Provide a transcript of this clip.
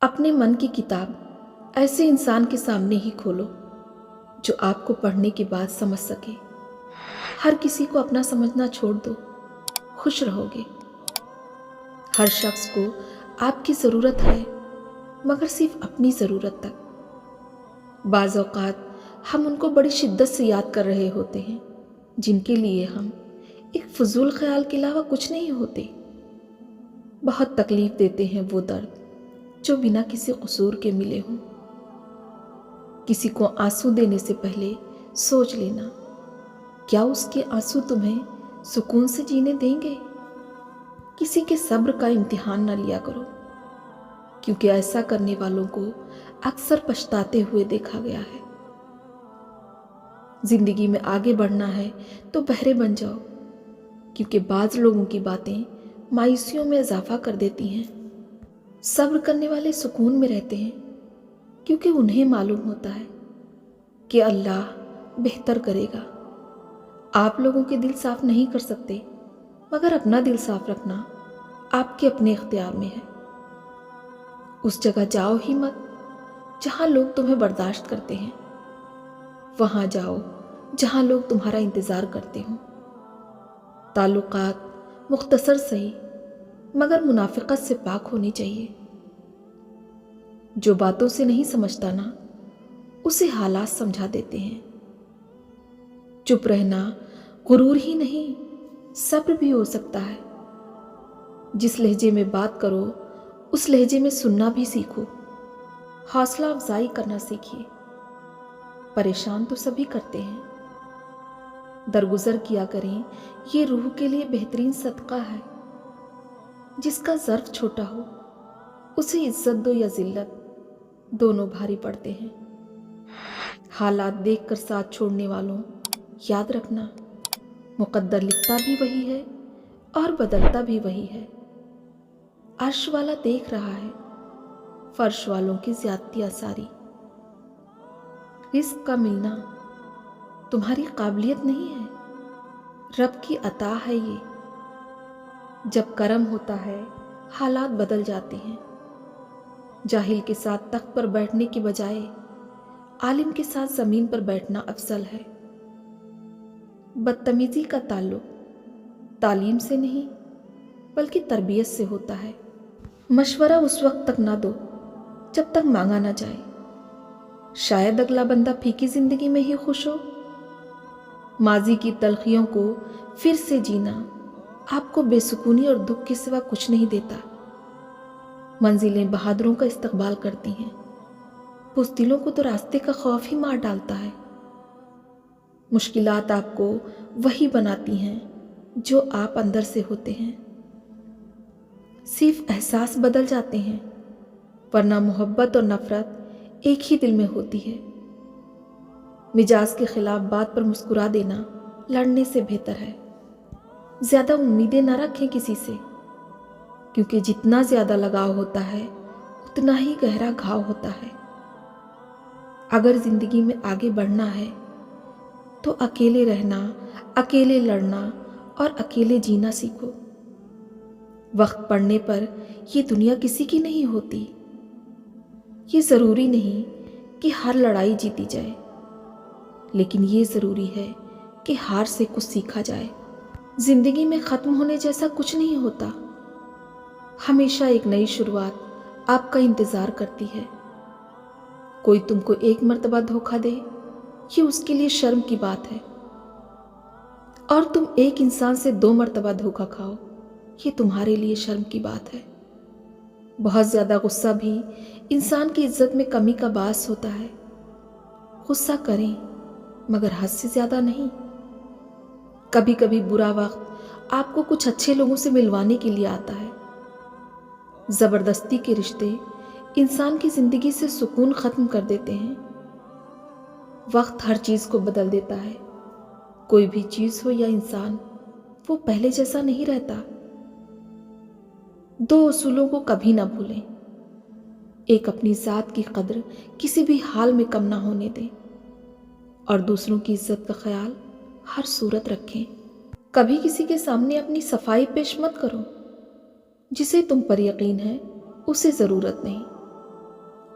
اپنے من کی کتاب ایسے انسان کے سامنے ہی کھولو جو آپ کو پڑھنے کے بعد سمجھ سکے۔ ہر کسی کو اپنا سمجھنا چھوڑ دو، خوش رہو گے۔ ہر شخص کو آپ کی ضرورت ہے، مگر صرف اپنی ضرورت تک۔ بعض اوقات ہم ان کو بڑی شدت سے یاد کر رہے ہوتے ہیں جن کے لیے ہم ایک فضول خیال کے علاوہ کچھ نہیں ہوتے۔ بہت تکلیف دیتے ہیں وہ درد جو بنا کسی قصور کے ملے ہوں۔ کسی کو آنسو دینے سے پہلے سوچ لینا، کیا اس کے آنسو تمہیں سکون سے جینے دیں گے؟ کسی کے صبر کا امتحان نہ لیا کرو، کیونکہ ایسا کرنے والوں کو اکثر پچھتاتے ہوئے دیکھا گیا ہے۔ زندگی میں آگے بڑھنا ہے تو بہرے بن جاؤ، کیونکہ بعض لوگوں کی باتیں مایوسیوں میں اضافہ کر دیتی ہیں۔ صبر کرنے والے سکون میں رہتے ہیں، کیونکہ انہیں معلوم ہوتا ہے کہ اللہ بہتر کرے گا۔ آپ لوگوں کے دل صاف نہیں کر سکتے، مگر اپنا دل صاف رکھنا آپ کے اپنے اختیار میں ہے۔ اس جگہ جاؤ ہی مت جہاں لوگ تمہیں برداشت کرتے ہیں، وہاں جاؤ جہاں لوگ تمہارا انتظار کرتے ہوں۔ تعلقات مختصر صحیح، مگر منافقت سے پاک ہونی چاہیے۔ جو باتوں سے نہیں سمجھتا نا، اسے حالات سمجھا دیتے ہیں۔ چپ رہنا غرور ہی نہیں، صبر بھی ہو سکتا ہے۔ جس لہجے میں بات کرو اس لہجے میں سننا بھی سیکھو۔ حوصلہ افزائی کرنا سیکھیے۔ پریشان تو سبھی کرتے ہیں، درگزر کیا کریں، یہ روح کے لیے بہترین صدقہ ہے۔ جس کا ظرف چھوٹا ہو اسے عزت دو یا ذلت، دونوں بھاری پڑتے ہیں۔ حالات دیکھ کر ساتھ چھوڑنے والوں، یاد رکھنا مقدر لکھتا بھی وہی ہے اور بدلتا بھی وہی ہے۔ عرش والا دیکھ رہا ہے، فرش والوں کی زیادتیاں ساری۔ رزق کا ملنا تمہاری قابلیت نہیں ہے، رب کی عطا ہے یہ۔ جب کرم ہوتا ہے حالات بدل جاتے ہیں۔ جاہل کے ساتھ تخت پر بیٹھنے کی بجائے عالم کے ساتھ زمین پر بیٹھنا افضل ہے۔ بدتمیزی کا تعلق تعلیم سے نہیں بلکہ تربیت سے ہوتا ہے۔ مشورہ اس وقت تک نہ دو جب تک مانگا نہ جائے، شاید اگلا بندہ پھیکی زندگی میں ہی خوش ہو۔ ماضی کی تلخیوں کو پھر سے جینا آپ کو بے سکونی اور دکھ کے سوا کچھ نہیں دیتا۔ منزلیں بہادروں کا استقبال کرتی ہیں، بزدلوں کو تو راستے کا خوف ہی مار ڈالتا ہے۔ مشکلات آپ کو وہی بناتی ہیں جو آپ اندر سے ہوتے ہیں۔ صرف احساس بدل جاتے ہیں، ورنہ محبت اور نفرت ایک ہی دل میں ہوتی ہے۔ مزاج کے خلاف بات پر مسکرا دینا لڑنے سے بہتر ہے۔ زیادہ امیدیں نہ رکھیں کسی سے، کیونکہ جتنا زیادہ لگاؤ ہوتا ہے اتنا ہی گہرا گھاؤ ہوتا ہے۔ اگر زندگی میں آگے بڑھنا ہے تو اکیلے رہنا، اکیلے لڑنا اور اکیلے جینا سیکھو۔ وقت پڑنے پر یہ دنیا کسی کی نہیں ہوتی۔ یہ ضروری نہیں کہ ہر لڑائی جیتی جائے، لیکن یہ ضروری ہے کہ ہار سے کچھ سیکھا جائے۔ زندگی میں ختم ہونے جیسا کچھ نہیں ہوتا، ہمیشہ ایک نئی شروعات آپ کا انتظار کرتی ہے۔ کوئی تم کو ایک مرتبہ دھوکہ دے، یہ اس کے لیے شرم کی بات ہے، اور تم ایک انسان سے 2 مرتبہ دھوکہ کھاؤ، یہ تمہارے لیے شرم کی بات ہے۔ بہت زیادہ غصہ بھی انسان کی عزت میں کمی کا باعث ہوتا ہے۔ غصہ کریں مگر حد سے زیادہ نہیں۔ کبھی کبھی برا وقت آپ کو کچھ اچھے لوگوں سے ملوانے کے لیے آتا ہے۔ زبردستی کے رشتے انسان کی زندگی سے سکون ختم کر دیتے ہیں۔ وقت ہر چیز کو بدل دیتا ہے، کوئی بھی چیز ہو یا انسان، وہ پہلے جیسا نہیں رہتا۔ 2 اصولوں کو کبھی نہ بھولیں۔ ایک، اپنی ذات کی قدر کسی بھی حال میں کم نہ ہونے دیں، اور دوسروں کی عزت کا خیال ہر صورت رکھیں۔ کبھی کسی کے سامنے اپنی صفائی پیش مت کرو، جسے تم پر یقین ہے اسے ضرورت نہیں۔